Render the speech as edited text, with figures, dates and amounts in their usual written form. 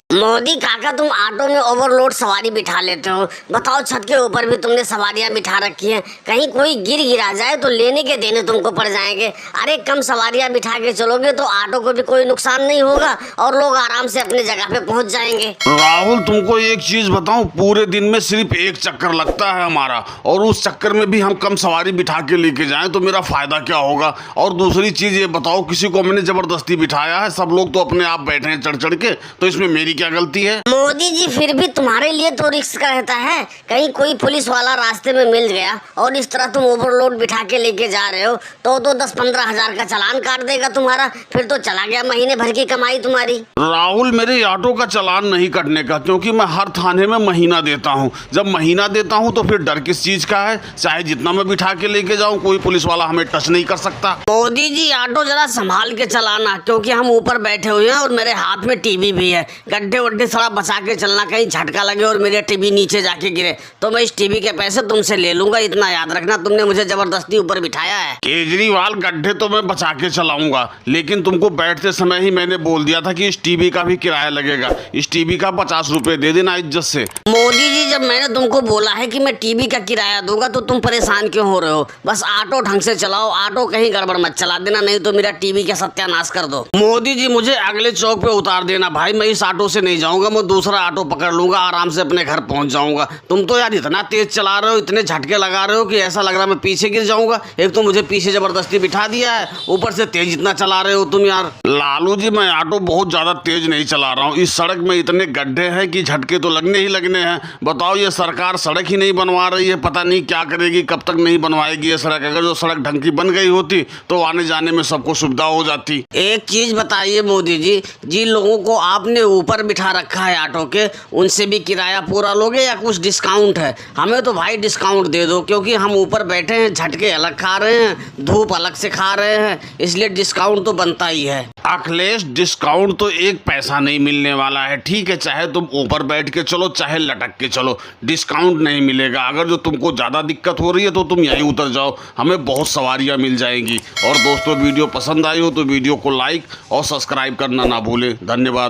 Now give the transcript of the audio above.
मोदी काका, तुम ऑटो में ओवरलोड सवारी बिठा लेते हो। बताओ, छत के ऊपर भी तुमने सवारियां बिठा रखी हैं। कहीं कोई गिरा जाए तो लेने के देने तुमको पड़ जाएंगे। अरे कम सवारियां बिठा के चलोगे तो ऑटो को भी कोई नुकसान नहीं होगा और लोग आराम से अपने जगह पे पहुंच जाएंगे। राहुल, तुमको एक चीज बताऊं, पूरे दिन में सिर्फ एक चक्कर लगता है हमारा, और उस चक्कर में भी हम कम सवारी बिठा के लेके जाएं तो मेरा फायदा क्या होगा। और दूसरी चीज ये बताओ, किसी को मैंने जबरदस्ती बिठाया है? सब लोग तो अपने आप बैठे हैं चढ़ चढ़ के, तो इसमें मेरी क्या गलती है? मोदी जी, फिर भी तुम्हारे लिए तो रिस्क रहता है। कहीं कोई पुलिस वाला रास्ते में मिल गया और इस तरह तुम ओवरलोड बिठा के लेके जा रहे हो तो 10-15 हजार का चालान काट देगा तुम्हारा। फिर तो चला गया महीने भर की कमाई तुम्हारी। राहुल, मेरे ऑटो का चालान नहीं कटने का, क्योंकि मैं हर थाने में महीना देता हूँ। जब महीना देता हूँ तो फिर डर किस चीज का है? चाहे जितना मैं बिठा के लेके जाऊँ, कोई पुलिस वाला हमें टच नहीं कर सकता। मोदी जी, ऑटो जरा संभाल के चलाना, क्योंकि हम ऊपर बैठे हुए हैं और मेरे हाथ में टीवी भी है। गड्ढे वड्ढे थोड़ा बचा के चलना, कहीं झटका लगे और मेरे टीवी नीचे जाके गिरे तो मैं इस टीवी के पैसे तुमसे ले लूंगा। इतना याद रखना, तुमने मुझे जबरदस्ती ऊपर बिठाया है। केजरीवाल, गड्ढे तो मैं बचा के चलाऊंगा, लेकिन तुमको बैठते समय ही मैंने बोल दिया था कि इस टीवी का भी किराया लगेगा। इस टीवी का 50 रुपए दे देना इज्जत से। मोदी जी, जब मैंने तुमको बोला है कि मैं टीवी का किराया दूंगा तो तुम परेशान क्यों हो रहे हो? बस ऑटो ढंग से चलाओ, ऑटो कहीं गड़बड़ मत चला देना, नहीं तो मेरा टीवी का सत्यानाश कर दो। मोदी जी, मुझे अगले चौक पे उतार देना भाई, मैं इस ऑटो से नहीं जाऊंगा, मैं दूसरा ऑटो पकड़ लूंगा, आराम से अपने घर पहुंच जाऊंगा। तुम तो यार इतना तेज चला रहे हो, इतने झटके लगा रहे हो कि ऐसा लग रहा है मैं पीछे गिर जाऊंगा। एक तो मुझे पीछे जबरदस्ती बिठा दिया है, ऊपर से तेज इतना चला रहे हो तुम यार। लालू जी, मैं ऑटो बहुत ज्यादा तेज नहीं चला रहा हूँ। इस सड़क में इतने गड्ढे हैं कि झटके तो लगने ही लगने हैं। बताओ, ये सरकार सड़क ही नहीं बनवा रही है, पता नहीं क्या करेगी, कब तक नहीं बनवाएगी ये सड़क। अगर जो सड़क ढंग की बन गई होती तो आने जाने में सबको सुविधा हो जाती। एक चीज बताइए मोदी जी, जिन लोगों को आपने ऊपर बिठा रखा है ऑटो के, उनसे भी किराया पूरा लोगे या कुछ डिस्काउंट है? हमें तो भाई डिस्काउंट दे दो, क्योंकि हम ऊपर बैठे हैं, झटके अलग खा रहे हैं, धूप अलग से खा रहे हैं, इसलिए डिस्काउंट तो बनता ही है। अखिलेश, डिस्काउंट तो एक पैसा नहीं मिलने वाला है, ठीक है? चाहे तुम ऊपर बैठ के चलो, चाहे लटक के चलो, डिस्काउंट नहीं मिलेगा। अगर जो तुमको ज़्यादा दिक्कत हो रही है तो तुम यहीं उतर जाओ, हमें बहुत सवारियां मिल जाएंगी। और दोस्तों, वीडियो पसंद आई हो तो वीडियो को लाइक और सब्सक्राइब करना ना भूलें। धन्यवाद।